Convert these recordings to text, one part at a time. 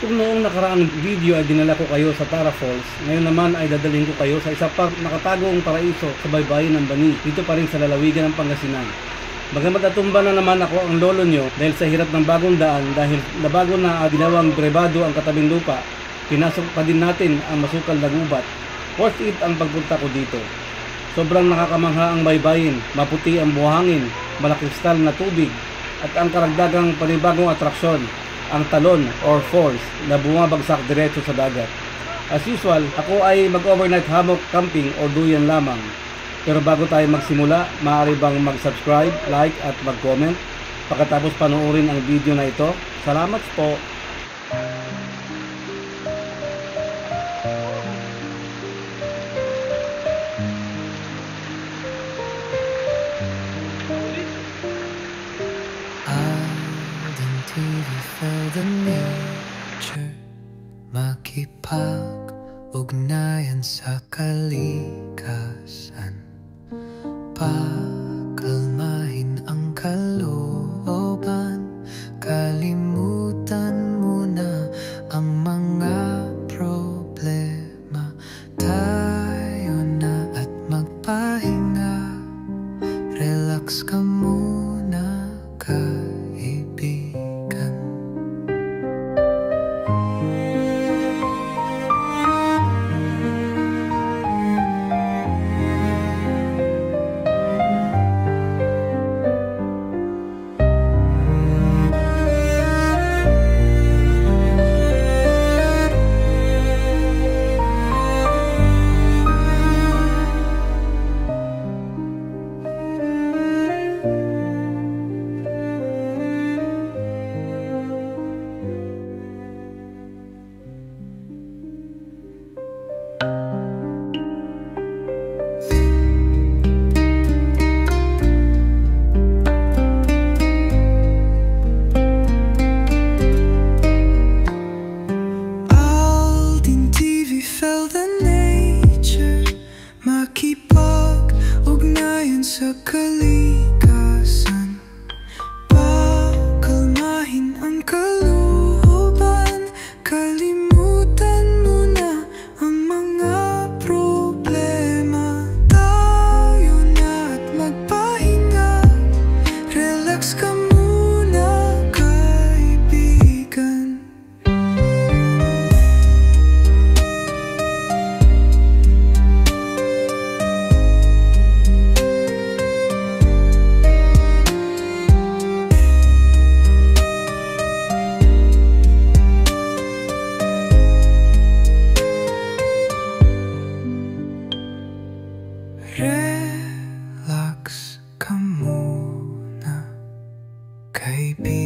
Kung noong nakaraang video ay dinala ko kayo sa Tara Falls, ngayon naman ay dadalhin ko kayo sa isa pa nakatagong paraiso sa baybayin ng Bani, dito pa rin sa lalawigan ng Pangasinan. Bagamat natumba na naman ako ang lolo nyo dahil sa hirap ng bagong daan, dahil nabago na ginawang privado ang katabing lupa, pinasok pa din natin ang masukal na gubat. Worth it ang pagpunta ko dito. Sobrang nakakamangha ang baybayin, maputi ang buhangin, malakristal na tubig, at ang karagdagang panibagong atraksyon, ang talon or falls na bumabagsak diretso sa dagat. As usual, ako ay mag-overnight hammock camping o duyan lamang. Pero bago tayo magsimula, maaari bang mag-subscribe, like at mag-comment pagkatapos panoorin ang video na ito? Salamat po! The nature makipag-ugnayan sa kalikasan, pakalmahin ang kalooban, kalimutan mo na ang mga problema, tayo na at magpahinga, relax ka muna kaibigan. Makipag-ugnayan sa kalikasan, pakalmahin ang kalooban, kalimutan mo na ang mga problema, tayo na at magpahinga, relax ka muna kaibigan. Relax ka muna, kaibigan.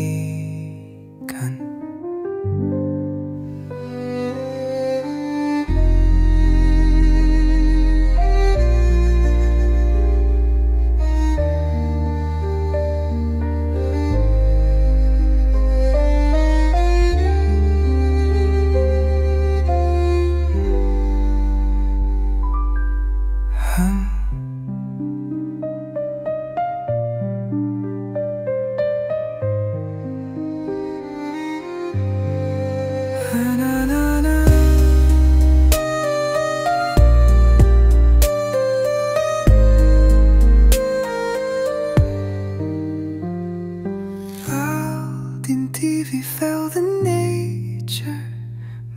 Aldin TV felt the nature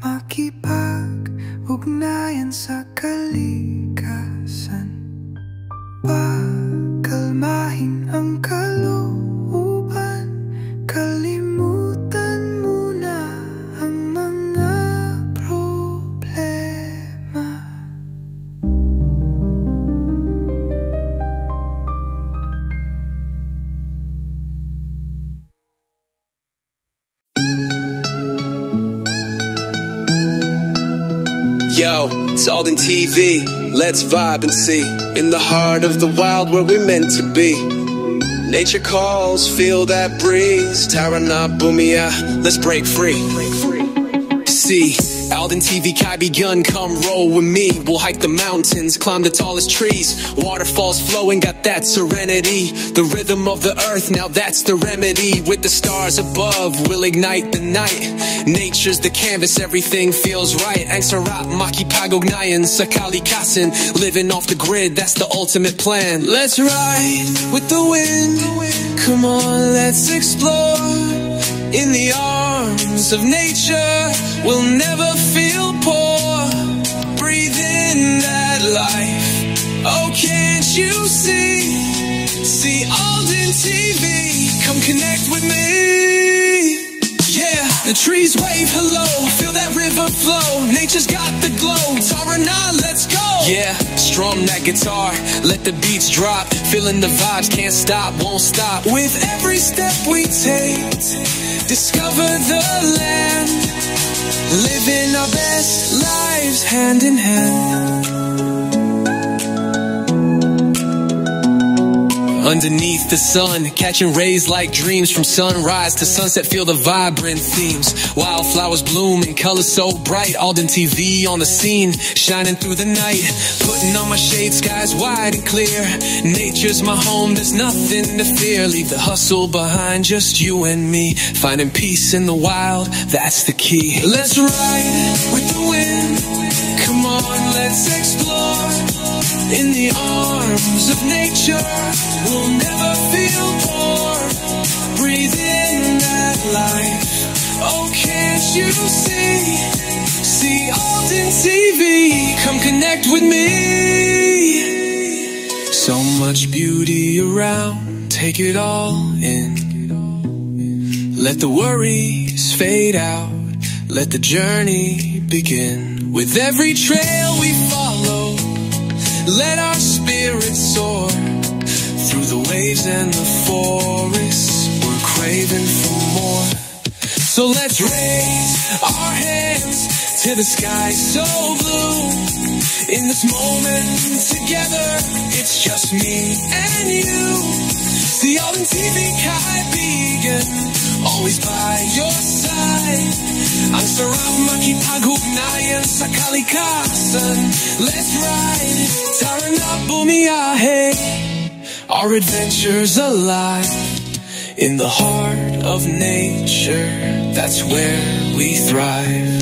makipag-ugnayan sa kalikasan, pakalmahin ang kalooban, kalimutan mo na ang mga problema. Yo, it's Aldin TV, let's vibe and see. In the heart of the wild where we're meant to be. Nature calls, feel that breeze. Tara na bumia, let's break free. See, Alden TV, Kai begun, come roll with me. We'll hike the mountains, climb the tallest trees. Waterfalls flowing, got that serenity. The rhythm of the earth, now that's the remedy. With the stars above, we'll ignite the night. Nature's the canvas, everything feels right. Ang sarap, makipag-ugnayan sa kalikasan. Living off the grid, that's the ultimate plan. Let's ride with the wind. Come on, let's explore. In the arms of nature, we'll never feel poor. Breathe in that life. Oh, can't you see? See Alden TV. Come connect with me. Yeah, the trees wave hello. Feel that river flow. Nature's got the glow. Tarana, let's go. Yeah, strum that guitar. Let the beats drop. Feeling the vibes, can't stop, won't stop. With every step we take, discover the land. Living our best lives hand in hand. Underneath the sun, catching rays like dreams. From sunrise to sunset, feel the vibrant themes. Wildflowers bloom in colors so bright. Alden TV on the scene, shining through the night. Putting on my shades, skies wide and clear. Nature's my home, there's nothing to fear. Leave the hustle behind, just you and me. Finding peace in the wild, that's the key. Let's ride with the wind. Come on, let's explore. In the arms of nature, we'll never feel poor. Breathe in that life. Oh, can't you see? See Alden TV. Come connect with me. So much beauty around, take it all in. Let the worries fade out, let the journey begin. With every trail we follow, let our spirits soar. Through the waves and the forests, we're craving for more. So let's raise our hands to the sky so blue. In this moment together, it's just me and you. See Alden TV, Kai Began, always by your side. Ang sarap makipag-ugnayan sa kalikasan. Let's ride, tara na bumiyahe. Our adventures alive. In the heart of nature, that's where we thrive.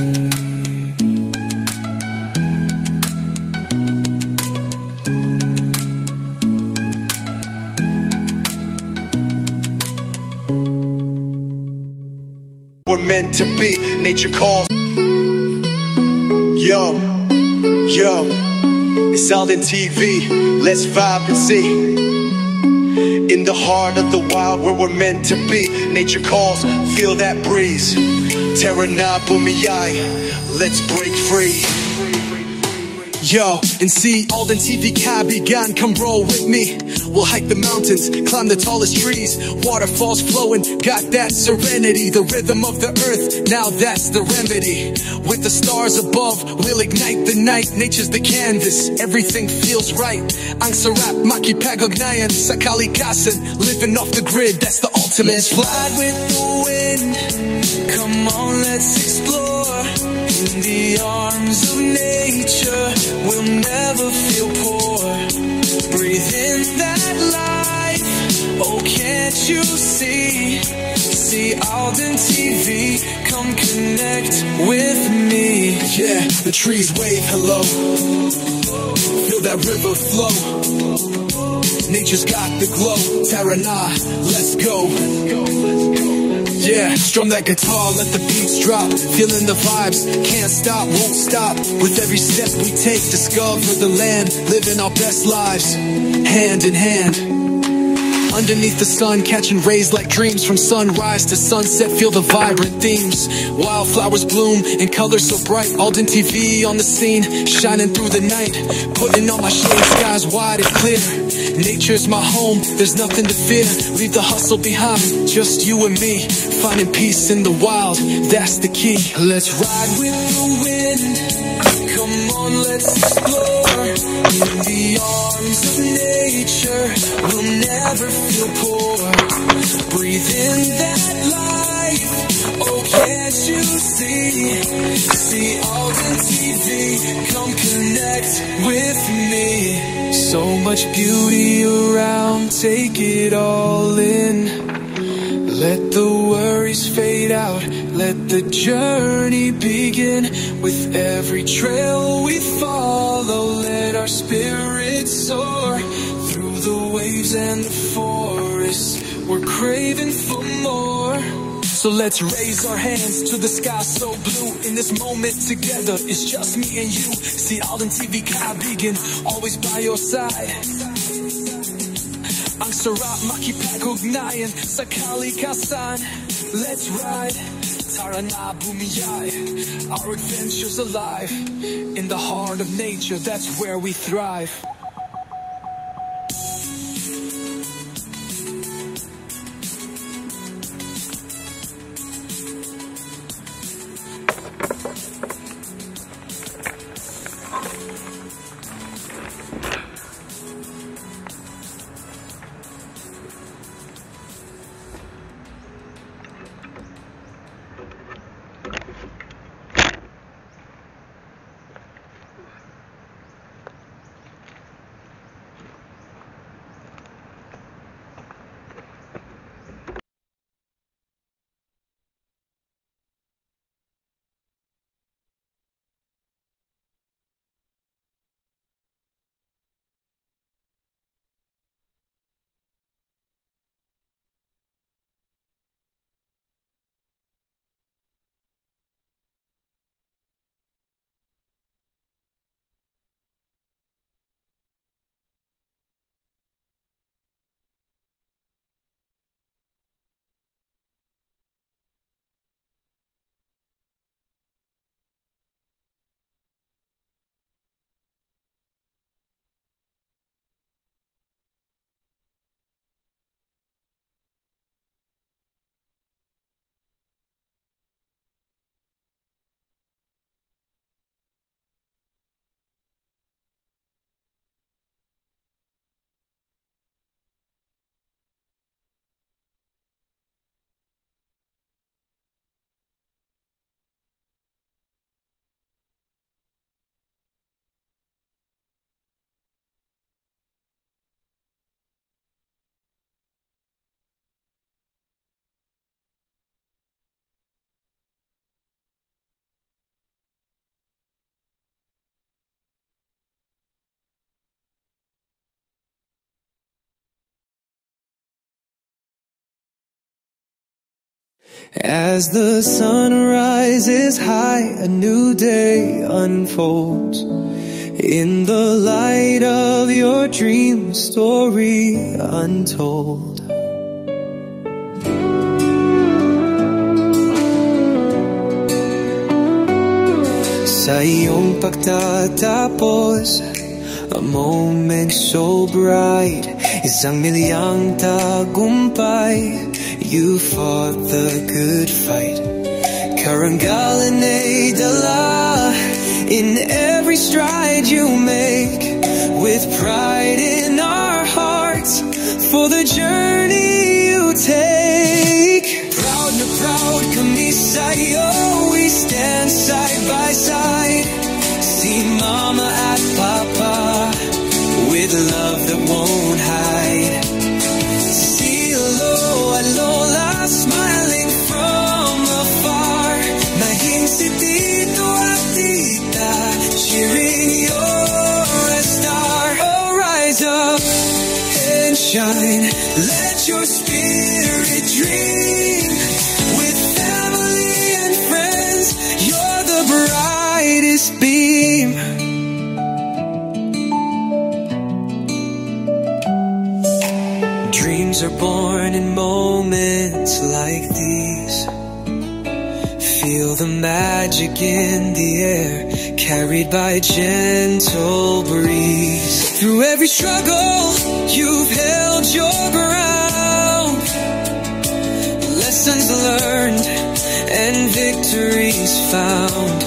We're meant to be, nature calls. Yo, it's Alden TV, let's vibe and see. In the heart of the wild where we're meant to be, nature calls, feel that breeze. Terra na bumiyay, let's break free. Yo, and see Alden TV, Kai Began, come roll with me. We'll hike the mountains, climb the tallest trees. Waterfalls flowing, got that serenity. The rhythm of the earth, now that's the remedy. With the stars above, we'll ignite the night. Nature's the canvas, everything feels right. Ang sarap, makipag-ugnayan sa kalikasan. Living off the grid, that's the ultimate. Let's fly with the wind. Come on, let's explore. In the arms of nature, we'll never feel poor. Breathe in that life. Oh, can't you see? See Alden TV. Come connect with me. Yeah, the trees wave hello. Feel that river flow. Nature's got the glow. Tarana, let's go. Yeah, strum that guitar, let the beats drop. Feeling the vibes, can't stop, won't stop. With every step we take, discover the land. Living our best lives, hand in hand. Underneath the sun, catching rays like dreams. From sunrise to sunset, feel the vibrant themes. Wildflowers bloom in colors so bright. Alden TV on the scene, shining through the night. Putting on my shades, skies wide and clear. Nature's my home, there's nothing to fear. Leave the hustle behind, just you and me. Finding peace in the wild, that's the key. Let's ride with the wind. Come on, let's explore. In the arms of nature, we'll never feel poor. Breathe in that life. Oh, can't you see? See all the TV. Come connect with me. So much beauty around, take it all in. Let the worries fade out, let the journey begin. With every trail we follow, let our spirits soar. Through the waves and the forests, we're craving for more. So let's raise our hands to the sky so blue. In this moment together, it's just me and you. See all in TV kaibigan, always by your side. Ang sarap makipag-ugnayan sa kalikasan. Let's ride, tara na bumiyay. Our adventure's alive. In the heart of nature, that's where we thrive. As the sun rises high, a new day unfolds. In the light of your dream, story untold. Sa iyong pagtatapos, a moment so bright, isang milyang tagumpay. You fought the good fight. Karangalan ay dala in every stride you make. With pride in our hearts for the journey you take. Proud na proud kami sa'yo, we stand side by side. See mama at papa with love that won't hide. Lola smiling from afar. Naging si Tito at Tita cheering you're a star. Oh, rise up and shine. Let your spirit dream. With family and friends, you're the brightest beam. Dreams are born in moments like these. Feel the magic in the air, carried by a gentle breeze. Through every struggle, you've held your ground. Lessons learned and victories found.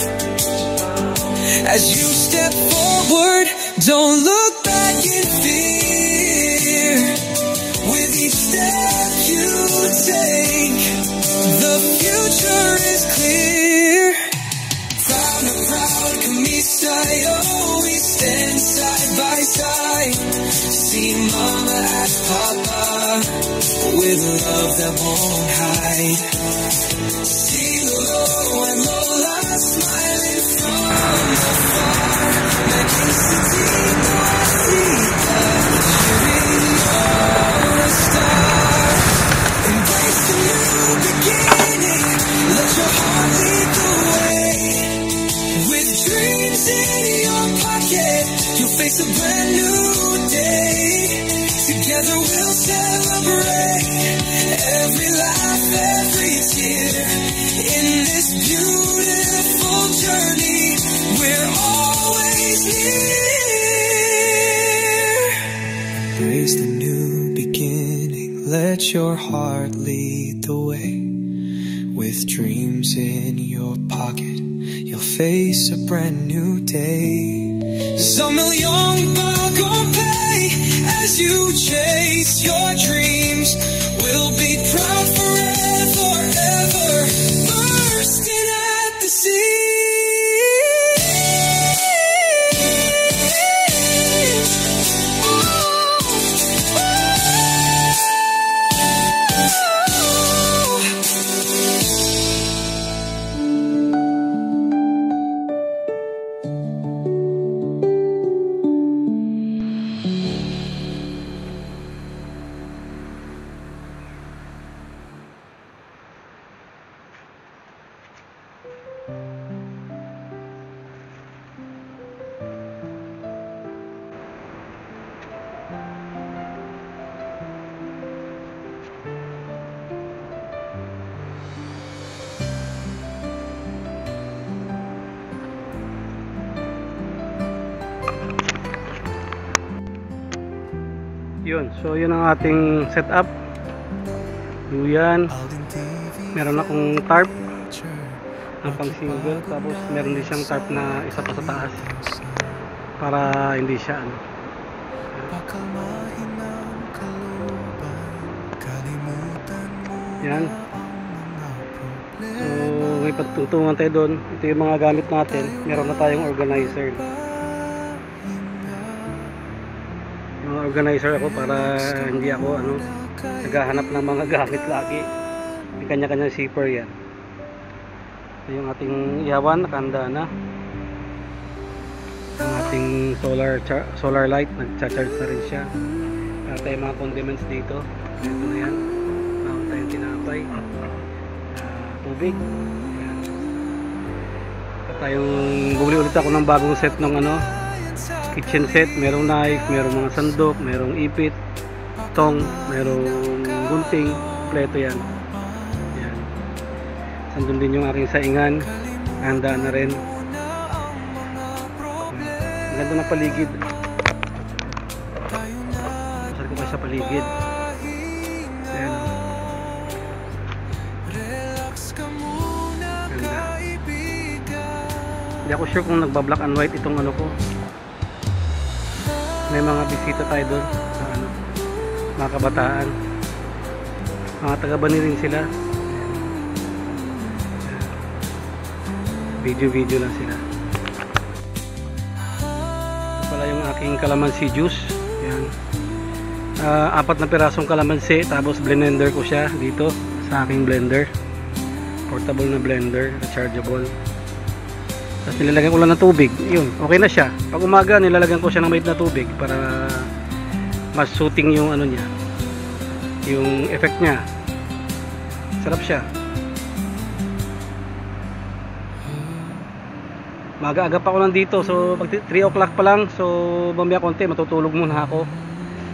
As you step forward, don't look back in fear. With each tight, oh, we stand side by side. See mama ask papa with love that won't hide. See Lolo and Lola smiling from afar. Making Sitita, Sita, cheering you're a star. Embrace the new beginning, let your heart lead the way. With dreams in your pocket, you'll face a brand new day. Together we'll celebrate every laugh, every tear. In this beautiful journey, we're always near. Embrace the new beginning, let your heart lead the way. With dreams in your pocket, you'll face a brand new day. Some million bagong pay as you chase your dreams. We'll be proud forever, ever, bursting at the Yun, so yun ang ating setup. Yan. Meron akong tarp na pang single, tapos meron din siyang tarp na isa pa sa taas para hindi siya ano. Yan. So may pagtutungan tayo doon. Ito yung mga gamit natin. Meron na tayong organizer. Organizer ako para hindi ako naghahanap ng mga gamit lagi. May kanya-kanyang zipper yan. Ito yung ating ihawan, nakahanda na. Ang ating solar light, nagcha-charge na rin siya. Para tayong mga condiments dito. Ito na yan. Meron tayong tinapay. Tubig. Ayan. Tayong bumili ulit ako ng bagong set ng kitchen set, merong knife, merong mga sandok, merong ipit, tong, merong gunting, kompleto yan. Yan. Sandun din yung aking saingan, handa na rin. Ang ganda ng paligid. Masal ko pa sa paligid. Yan. Ganda. Hindi ako sure kung nagba-black and white itong ko. May mga bisita tayo doon sa mga kabataan, mga taga-Bani rin sila. Video lang sila. Ito pala yung aking calamansi juice. Yan. 4 na pirasong calamansi, tapos blender ko siya dito sa aking blender. Portable na blender, rechargeable. Tapos nilalagyan ko lang ng tubig. Yun, okay na siya. Pag umaga, nilalagyan ko siya ng mait na tubig para mas suiting yung niya, yung effect niya. Sarap siya. Maaga-aga pa ako nandito. So, pag 3 o'clock pa lang. So, mamaya konti, matutulog muna ako.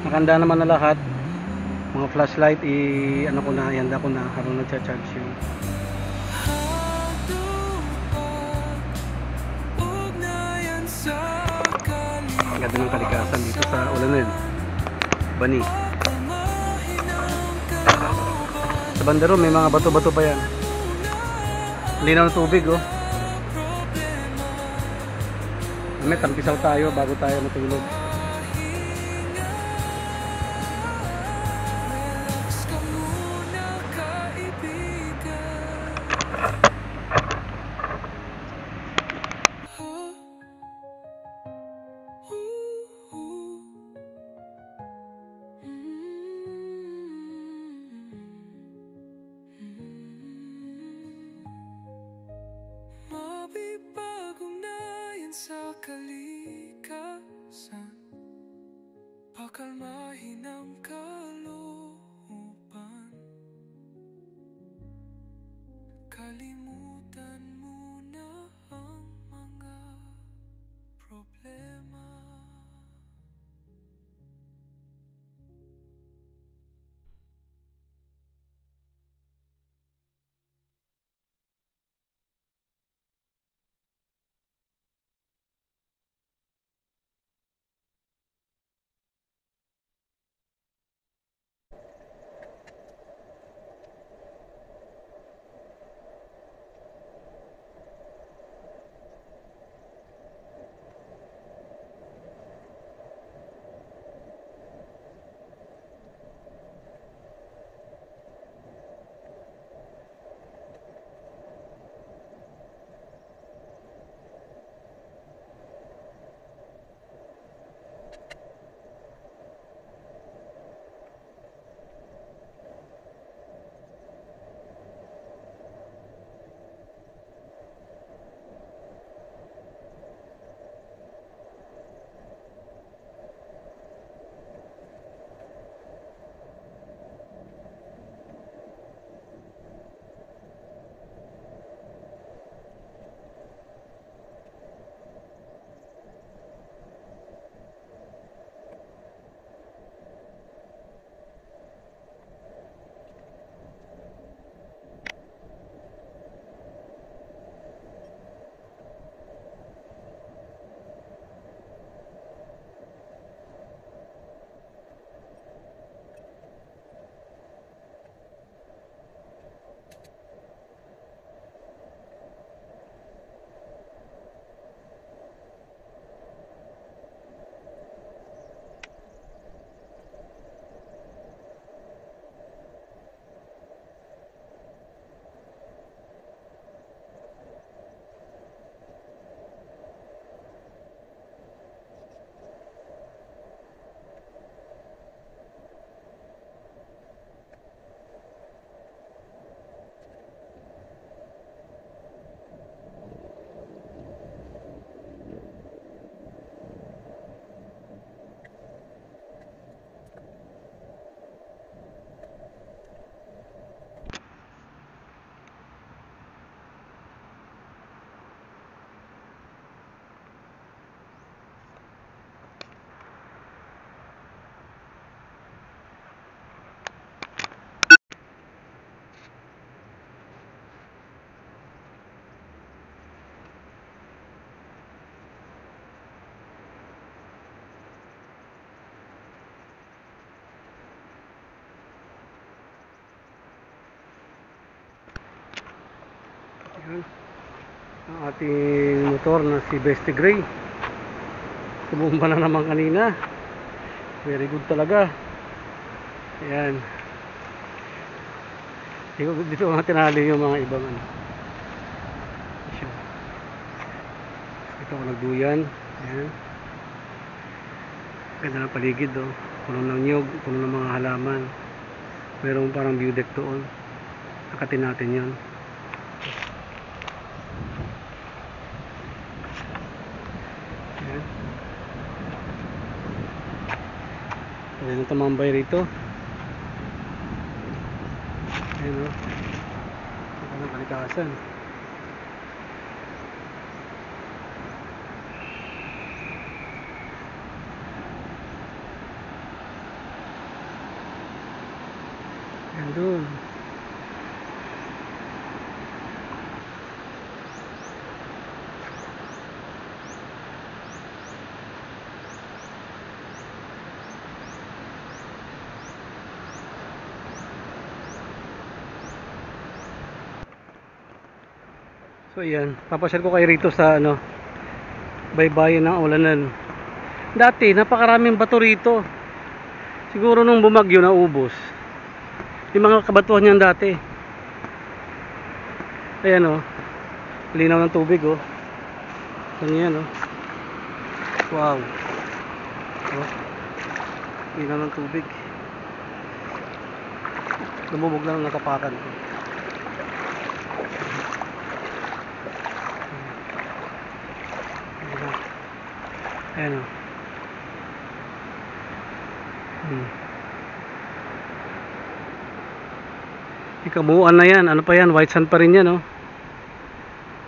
Nakanda naman na lahat. Mga flashlight, ihanda ko na habang nagcha-charge yun. Ang ganda ng kalikasan dito sa Ulanen, Bani. Sa bandaro may mga bato-bato pa yan. Linaw ng tubig May tampisaw tayo bago tayo matulog. Ayan. Ang ating motor na si Bestie Gray. Tumumba na naman kanina. Very good talaga. Ayan. Dito nga tinali yung mga ibang ano. Ito ako nagduyan. Ayan. Ganda ng paligid, oh. Puno ng nyog, puno ng mga halaman. Mayroong parang view deck doon. Akatin natin yun. Ayan. Pwede na tumambay rito. Ayan, oh. Ito ng kalikasan. Ayan doon. So ayan, papasyal ko kayo rito sa ano, baybayin ng Ulanan. Dati napakaraming bato rito. Siguro nung bumagyo naubos. Yung mga kabatuhan niyan dati. Ayan, oh. Linaw ng tubig, oh. Ganyan, oh. Wow. Oh. Linaw ng tubig. Lumubog lang ang natapakan ko. Ayan, oh. Yung kabuuan na yan, ano pa yan, white sand pa rin yan, oh.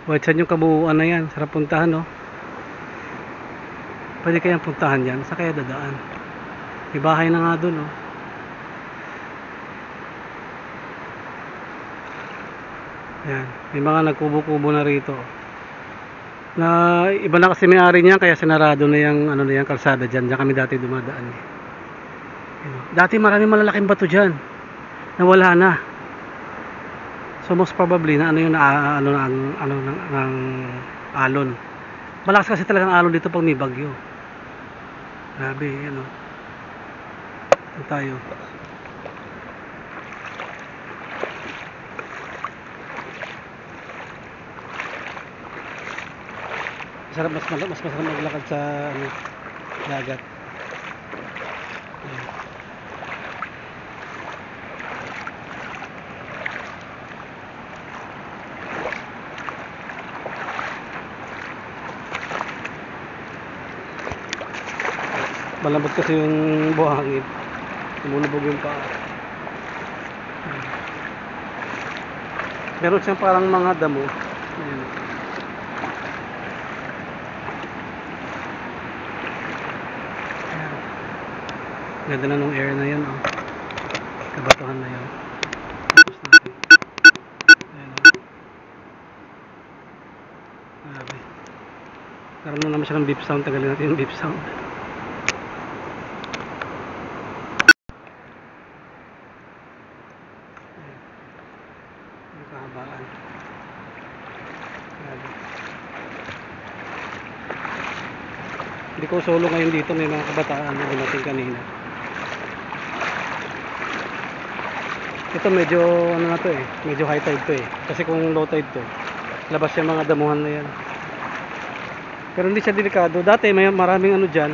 White sand yung kabuuan na yan, sarap puntahan, oh. Pwede kayang puntahan yan, sa kaya dadaan. May bahay na nga dun, oh. Ayan, may mga nagkubo-kubo na rito, na iba na kasi may-ari niya, kaya sinarado na yung ano na yung kalsada dyan. Diyan kami dati dumadaan, eh. Dati maraming malalaking bato dyan, nawala na. So most probably na ano yung ng alon. Malakas kasi talagang alon dito pag may bagyo. Grabe, ano. Ito tayo. Mas masarap maglakad sa ano, dagat. Ayan. Malambot kasi yung buhangin. Lumulubog yung paa. Meron siyang parang mga damo. Ayan. Ganda na nung air na yun, oh. Kabatuhan na yun. Tapos natin. Ayan, oh. Grabe. Karoon na naman siya ng beep sound. Tagalin natin yung beep sound. Ayan. Yung kahabaan. Grabe. Hindi ko solo ngayon dito. May mga kabataan na dumating kanina. Ito medyo ano na to, eh, medyo high tide to, eh. Kasi kung low tide to, labas yung mga damuhan na yan. Pero hindi siya delikado. Dati may maraming ano dyan,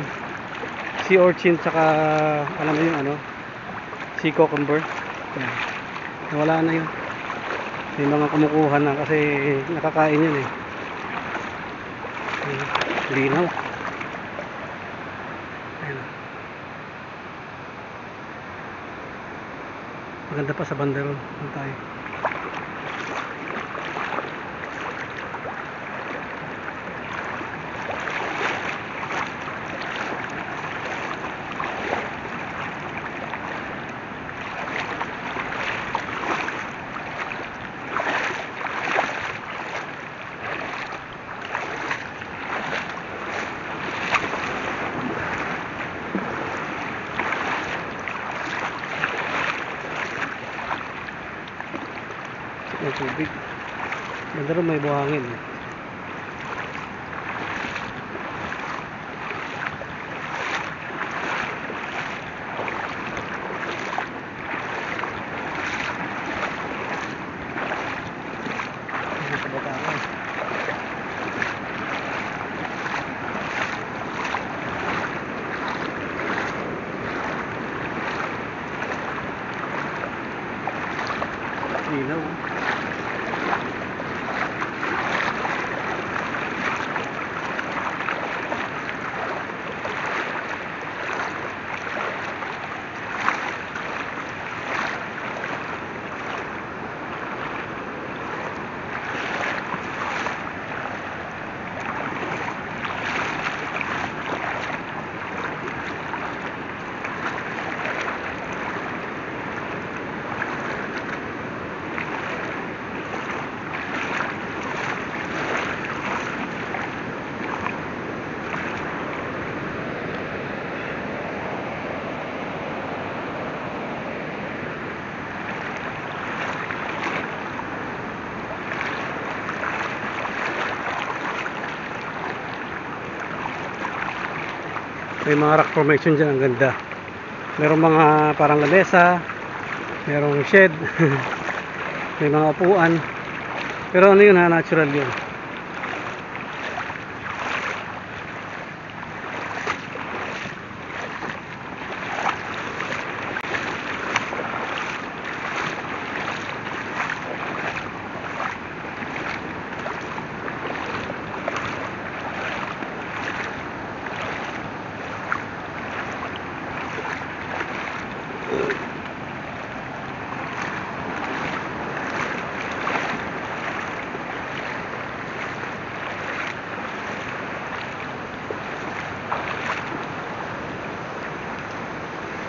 sea urchin, tsaka alam mo yung ano, sea cucumber. Yan. Nawala na yun. May mga kumukuha na kasi nakakain yun, eh. Linaw. Ayan. Maganda pa sa banderol. Ano tayo? Ganda rin, may buhangin. Linaw. May mga rock formation dyan, ang ganda. Merong mga parang lamesa, merong shed, may mga upuan. Pero ano yun ha, natural yun.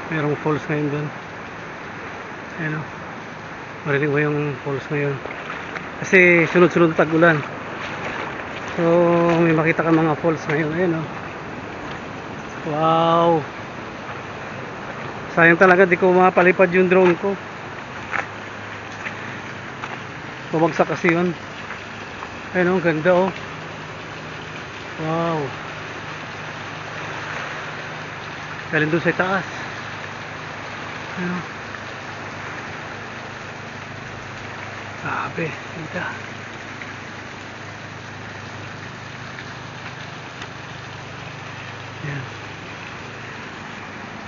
Merong falls ngayon doon. Ayan o. Marinig mo yung falls ngayon. Kasi sunod-sunod tag-ulan. So may makita ka mga falls ngayon. Ayan o. Wow. Sayang talaga di ko mapalipad yung drone ko. Bumagsak kasi yun. Ayan o, ganda o. Wow. Galing doon sa taas. Ano? Grabe, ganda. Yan.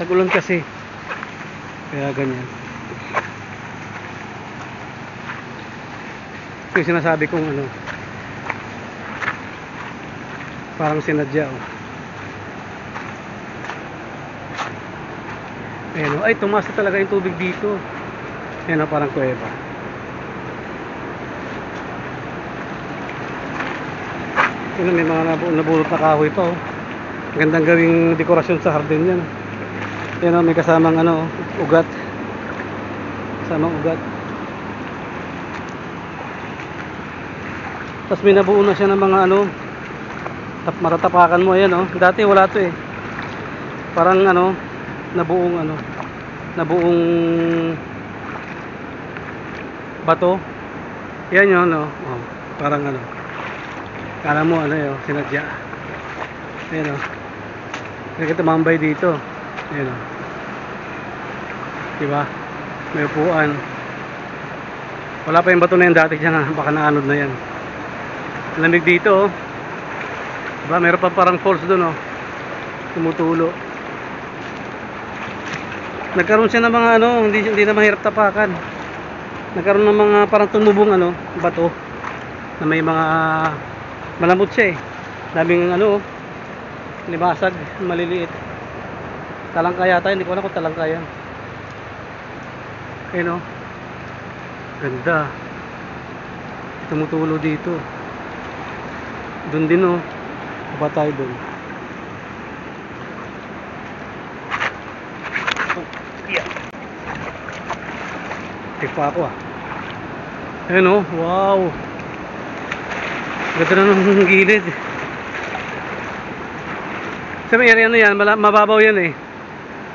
Tag-ulan kasi. Kaya ganyan. Yung sinasabi kong ano, parang sinadya oh. Ayan o, ay tumaas na talaga yung tubig dito. Ayan o, parang kuweba. Ayan o, may mga nabulot na kahoy pa o. Gandang gawing dekorasyon sa hardin yan. Ayan o, may kasamang ano, ugat. Kasamang ugat. Tapos may nabuo na siya ng mga ano, matatapakan mo. Ayan o, dati wala to eh. Parang ano, nabuong bato. Yan yun no? Oh, parang ano, kala mo ano yun, sinadya. Ayan o, hindi kita mambay dito. Ayan o, diba, may upuan. Wala pa yung bato na yan dati dyan, baka naanod na yan. Lamig dito oh. Diba, meron pa parang falls dun oh, tumutulo. Nagkaroon siya ng mga ano, hindi na mahirap tapakan. Nagkaroon ng mga parang tumubong ano, bato na may mga malambot siya eh. Daming ano, libasag, maliliit. Talangka yata, hindi ko alam kung talangka yan. Ayun oh. Ganda. Tumutulo dito. Doon din oh. Baba tayo doon. Tik pa ako ah. Ayun oh, wow. Ganda na ng gilid. Sa may area na yan, mababaw yan eh.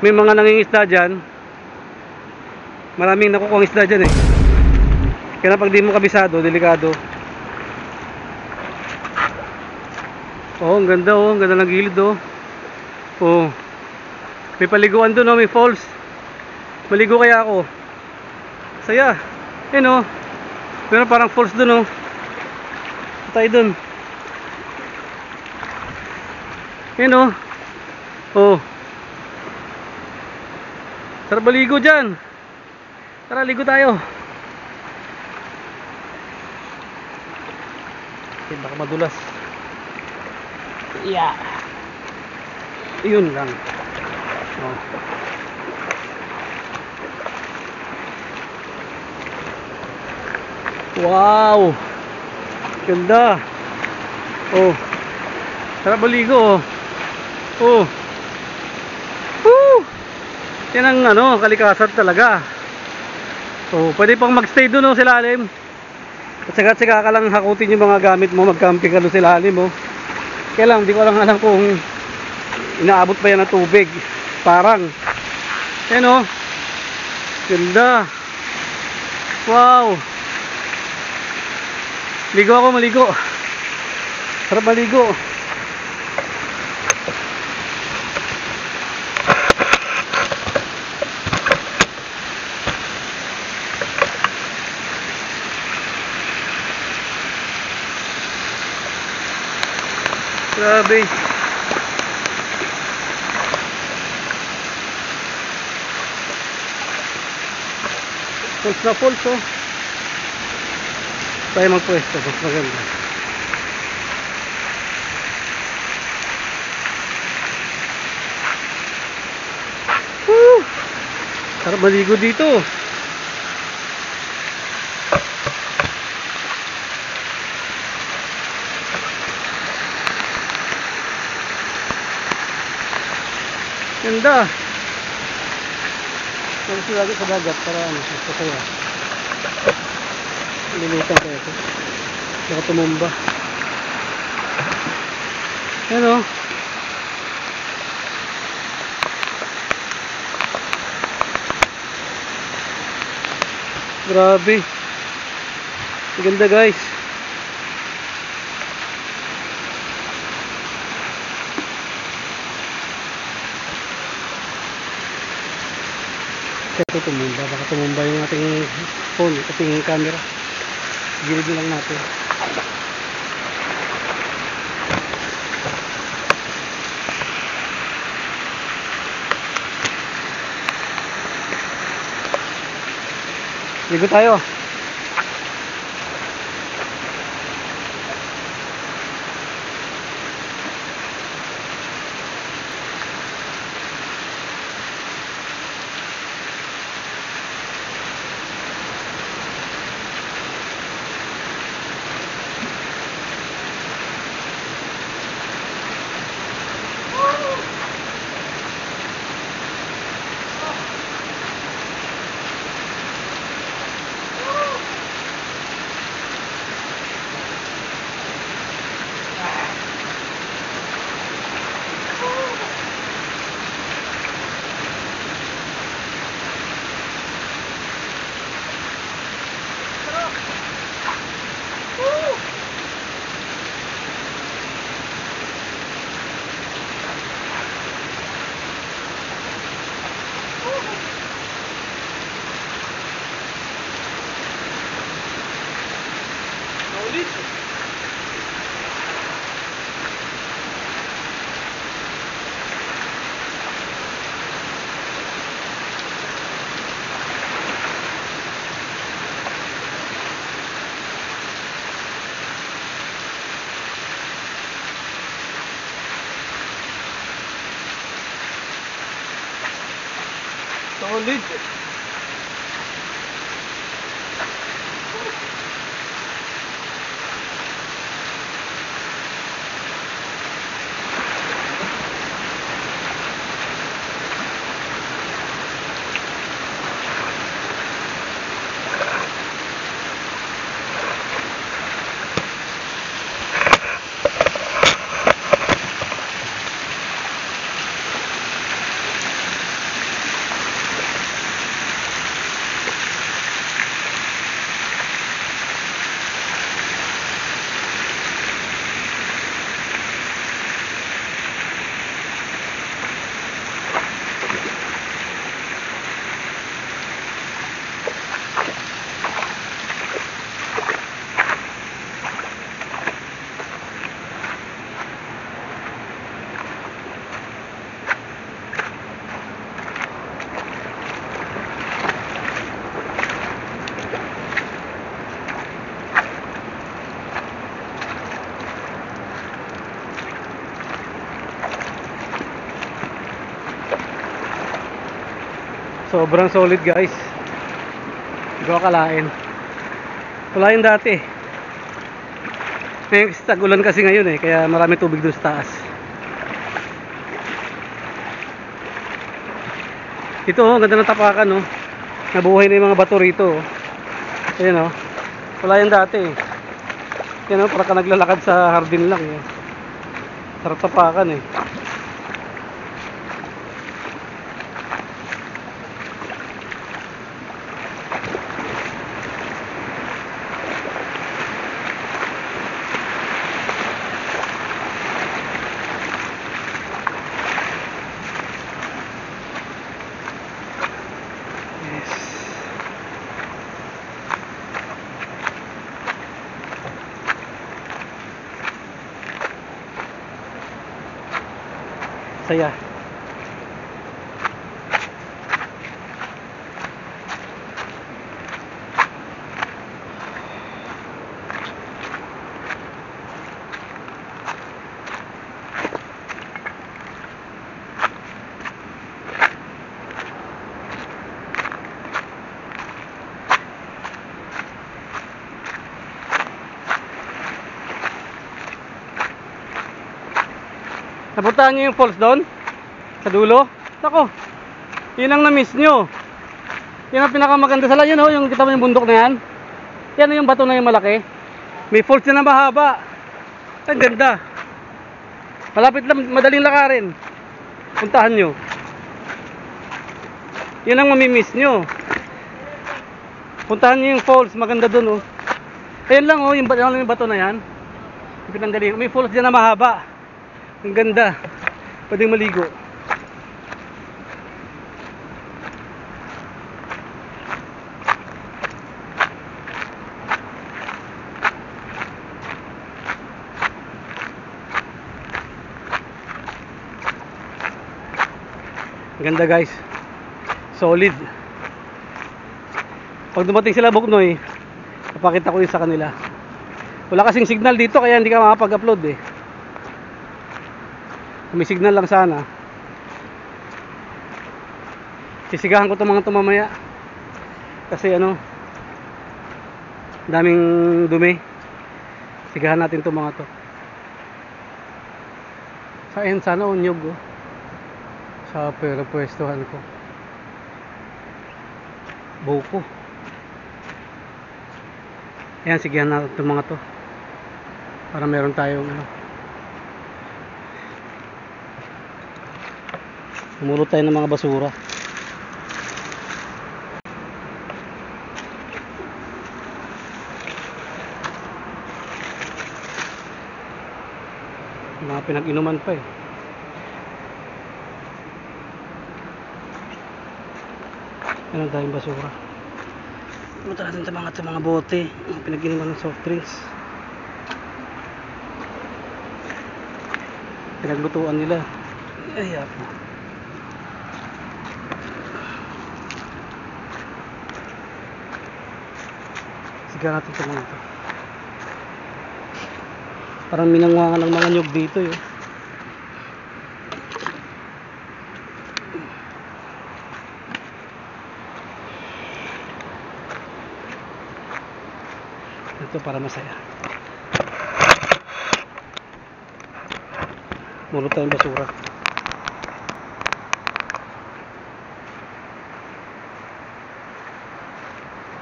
May mga nangingisda dyan. Maraming nakukuha ng isda dyan eh. Kaya pag di mo kabisado, delikado. Oh, ang ganda oh. Ang ganda ng gilid oh. Oh. May paliguan doon oh. May falls. Maligo kaya ako. Saya. Yan oh. Meron parang falls doon oh. Tayo doon. Yan oh. Oh. Sarap maligo dyan. Tara, ligo tayo. Okay, baka madulas. Yeah. Yun lang. Oh. Wow. Ganda. Oh. Sarap maligo oh. Oh. Woo! Yan ang ano, kalikasan talaga. Oh, pwede pang magstay doon oh, sa ilalim. At saka ka lang hakutin yung mga gamit mo, mag-camping ka doon sa ilalim oh. Kaya lang, hindi ko lang alam kung inaabot pa yan ng tubig. Parang. Yan oh. Ganda. Wow. Ligo ako, maligo. Sarap maligo. Grabe. Falls na falls oh. Tayo magpwesto, mas maganda. Woo! Sarap maligo dito. Ganda. Pero sila lagi sa dagat para ano, masaya. Lilitan ko ito. Baka tumumba. Yan o. Grabe. Ganda guys. Ito tumumba, baka tumumba yung ating phone, ating camera. Gilid lang natin. Ligo tayo. Solid. Sobrang solid guys. Hindi ko akalain. Wala yun dati. May tag-ulan kasi ngayon eh, kaya marami tubig doon sa taas. Ito oh, ganda ng tapakan oh. Nabuhay na yung mga bato rito oh. Ayan oh. Wala yan dati eh. Yan oh, para ka naglalakad sa hardin lang eh. Sarap tapakan eh. Saya. Napuntahan nyo yung falls doon? Sa dulo? Nako, yun ang na-miss nyo. Yun ang pinakamaganda sa layo, no? Yung kita mo yung bundok na yan. Yan yung bato na yung malaki. May falls na mahaba. Ang ganda. Malapit lang, madaling lakarin. Puntahan nyo. Yun ang mamimiss nyo. Puntahan nyo yung falls, maganda doon, oh. Ayan lang, oh, yung bato na yan. Yung pinanggaling. May falls dyan na mahaba. Ang ganda. Pwedeng maligo. Ganda guys. Solid. Pag dumating sila Buknoy, papakita ko yun sa kanila. Wala kasing signal dito kaya hindi ka makapag-upload eh. May signal lang sana. Sisigahan ko itong mga mamaya. Kasi ano, daming dumi. Sigahan natin itong mga to. Saan sana unyog oh. Sa pwestuhan ko. Buko. Ayan, sigahan natin itong mga to. Para meron tayong ano. Umulot tayo ng mga basura. Mga pinag-inuman pa eh. Ano tayong basura. Umulot natin ito mga bote. Mga pinag-inuman ng soft drinks. Pinaglutuan nila. Ay, apo. Sigahan natin ito mga ito. Parang minangwangan ng mga nyug dito yun. Ito para masaya. Mulot tayong basura.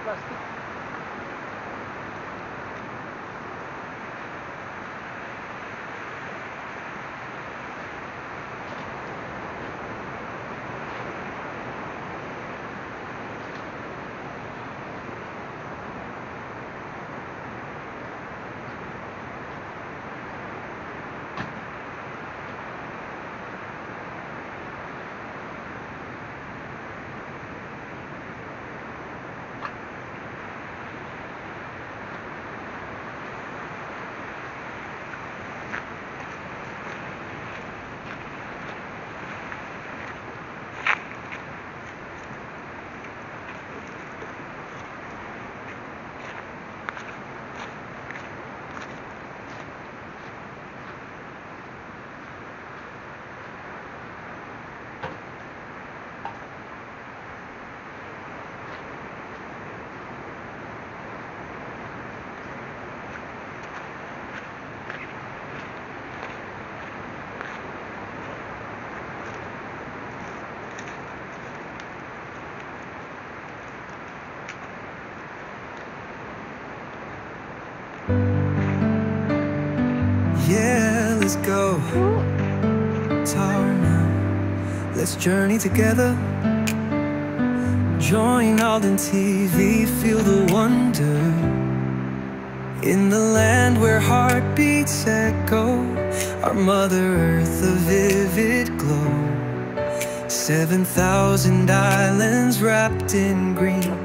Plastic. let's go. Now, let's journey together. Join Alden TV, feel the wonder. In the land where heartbeats echo, our Mother Earth a vivid glow. 7,000 islands wrapped in green,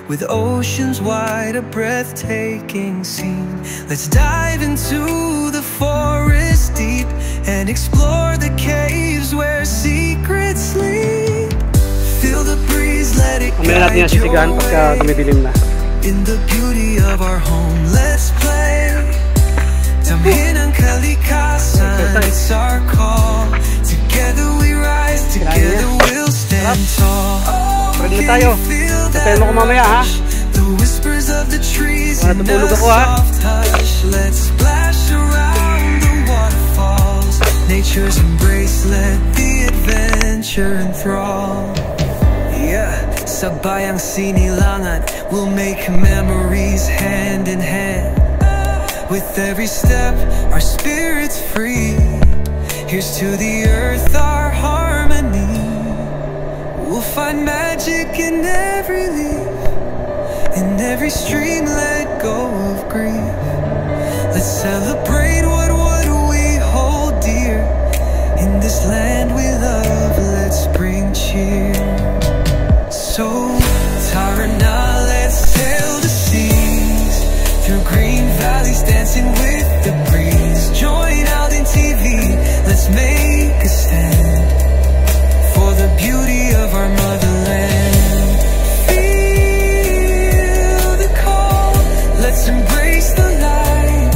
with oceans wide, a breathtaking scene. Let's dive into the forest deep and explore the caves where secrets sleep. Feel the breeze, let it guide your way. In the beauty of our home, let's play. Damhin ang kalikasan, it's our call. Together we rise, together we'll stand tall. Oh, can you feel that rush? The whispers of the trees in a soft hush. Let's splash around the waterfalls. Nature's embrace, let the adventure enthrall. Yeah, sa bayang sinilangan, we'll make memories hand in hand. With every step, our spirit's free. Here's to the earth, our harmony. We'll find magic in every leaf, in every stream, let go of grief. Let's celebrate what we hold dear. In this land we love, let's bring cheer. So, Taranah, let's sail the seas, through green valleys dancing with the breeze. Join Alden TV, let's make a stand for the beauty of our motherland. Feel the call, let's embrace the light.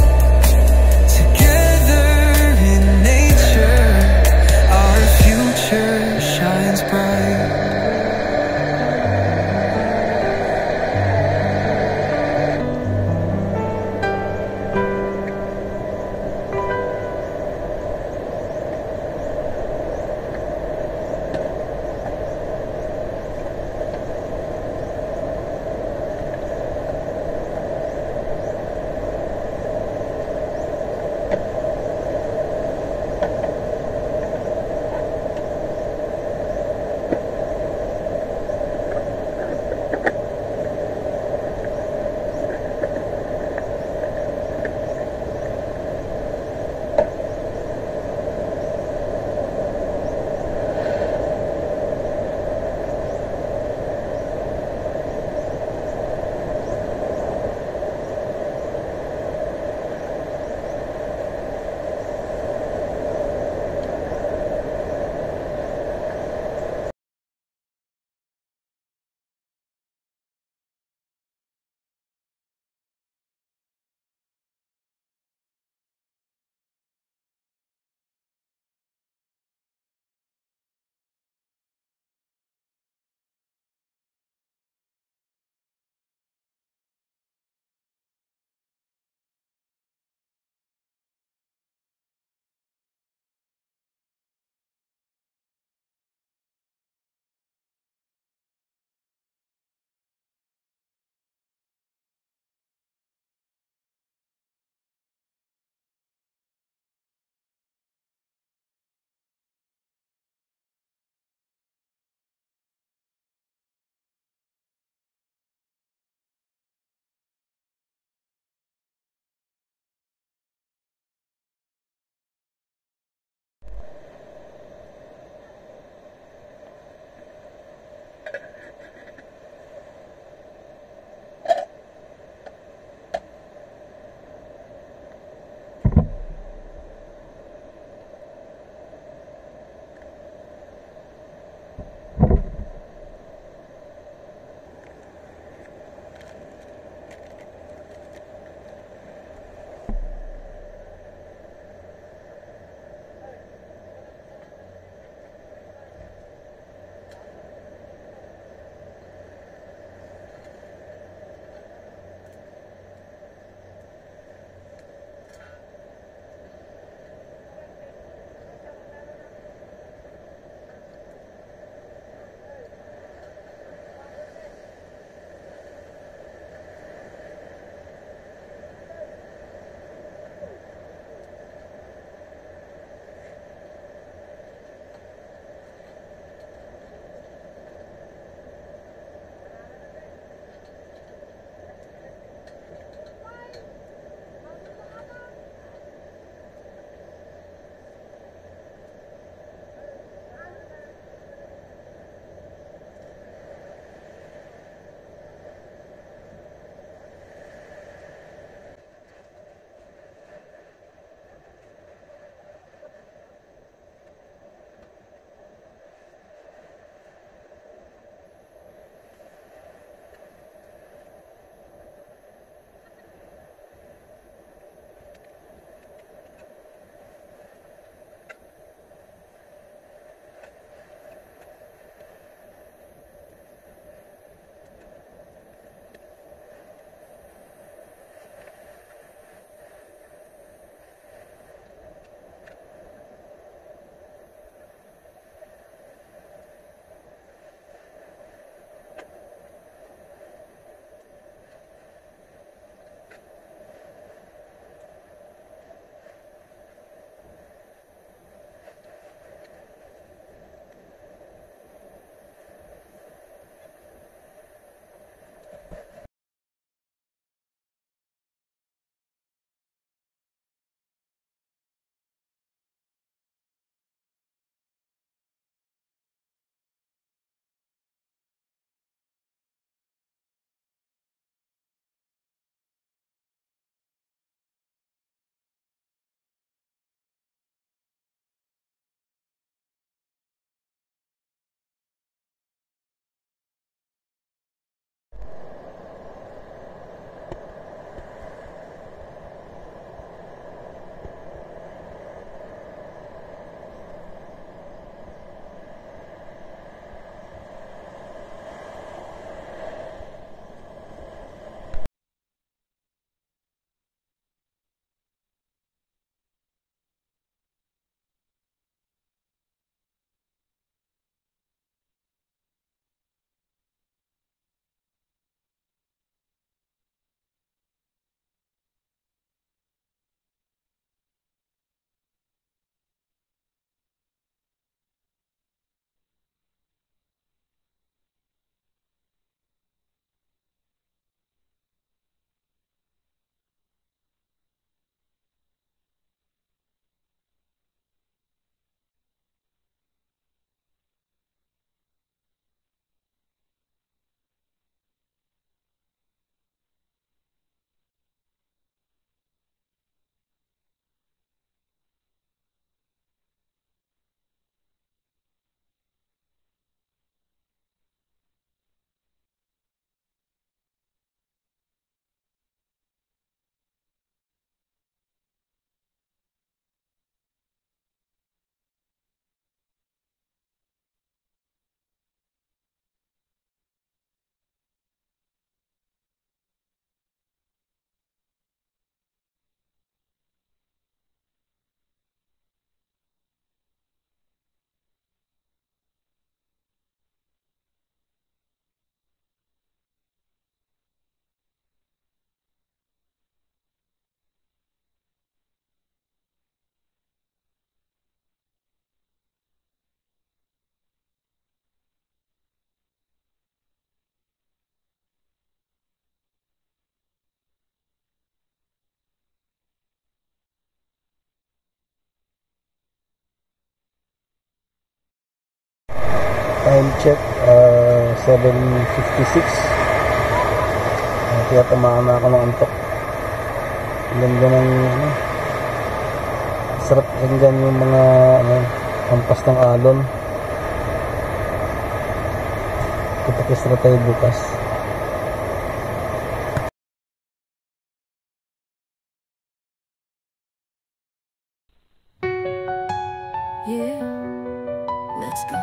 Time check 7:56. Kaya tamaan na ako ng antok. Ganda ng sarap tingnan yung mga hampas ng alon. Kita-kits na tayo bukas. Yeah, let's go.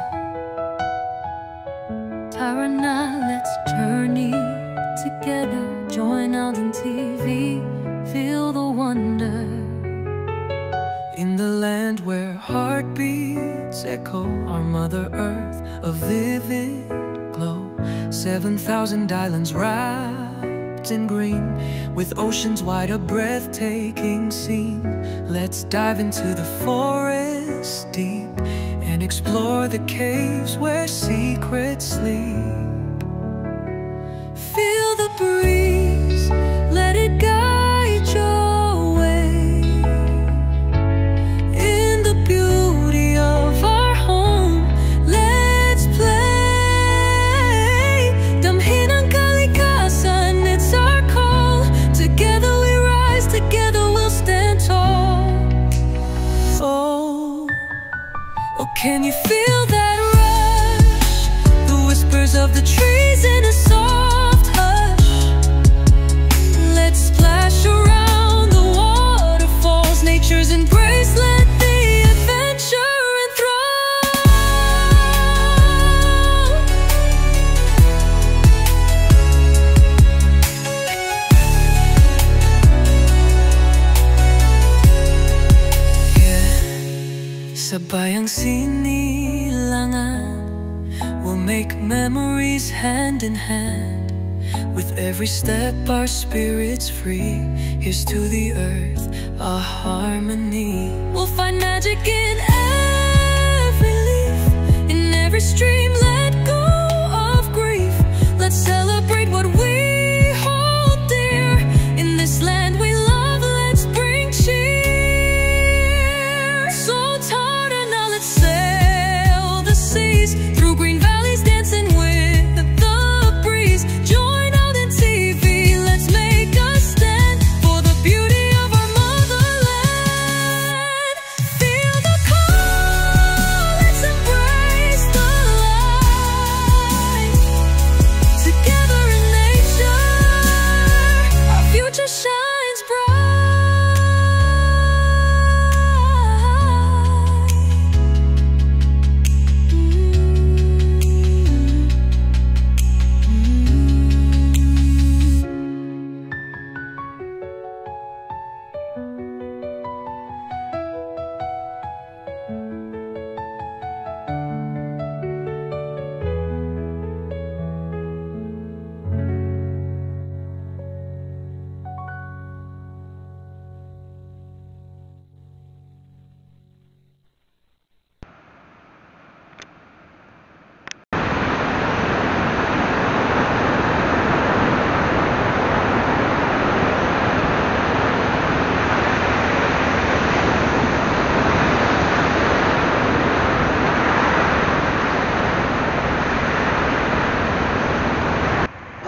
Tara na, let's journey together. Join Alden TV, feel the wonder. In the land where heartbeats echo, our Mother Earth, a vivid glow. 7,000 islands wrapped in green, with oceans wide, a breathtaking scene. Let's dive into the forest deep and explore the caves where secrets sleep. Feel the breeze, let it guide your way. In the beauty of our home, let's play. Damhin ang kalikasan, it's our call. Together we rise, together we'll stand tall. Oh, can you feel that rush? The whispers of the trees in a soft hush. Let's splash around the waterfalls, nature's embrace, let the adventure enthrall. Yeah, sabay ang sinilangan, we'll make memories hand in hand. With every step our spirits free, here's to the earth, our harmony. We'll find magic in every leaf, in every stream, let go of grief. Let's celebrate what we hold dear. In this land we love, let's bring cheer. So tired and now let's sail the seas, through green valleys dancing with the breeze. Join Alden TV, let's make a stand for the beauty of our motherland. Feel the call, let's embrace the light. Together in nature, our future shines bright.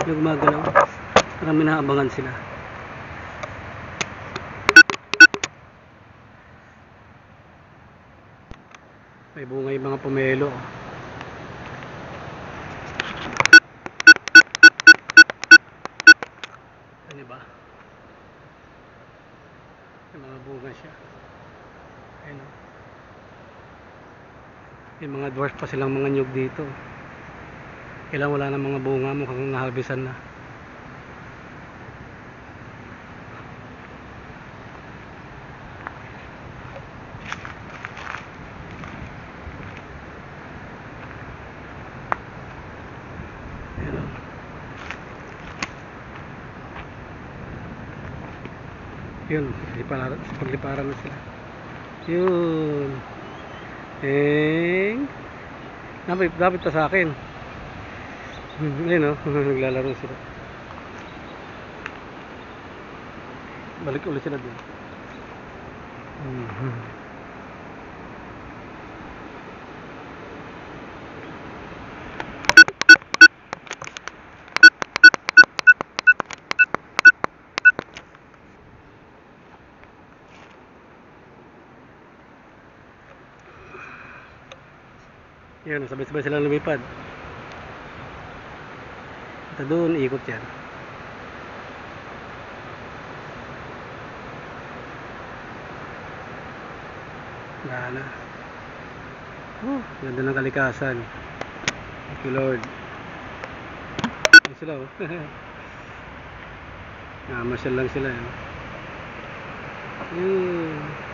Yung gumagalaw, parang minaabangan sila. May bunga yung mga pomelo. Ano ba? May mga bunga siya. Ayun o. May mga dwarf pa silang mga nyug dito. Kailangan wala na mga bunga, mukhang naharbisan na. Yun, pagliparan na sila. Yun. Dapat pa sa akin. Ayun o, naglalaro sila. Balik ulit sila dun. Yan, sabay-sabay silang lumipad. Ito doon, ikot yan. Gana. Ganda ng kalikasan. Thank you Lord. Ayun sila oh. Masyal lang sila. Yun.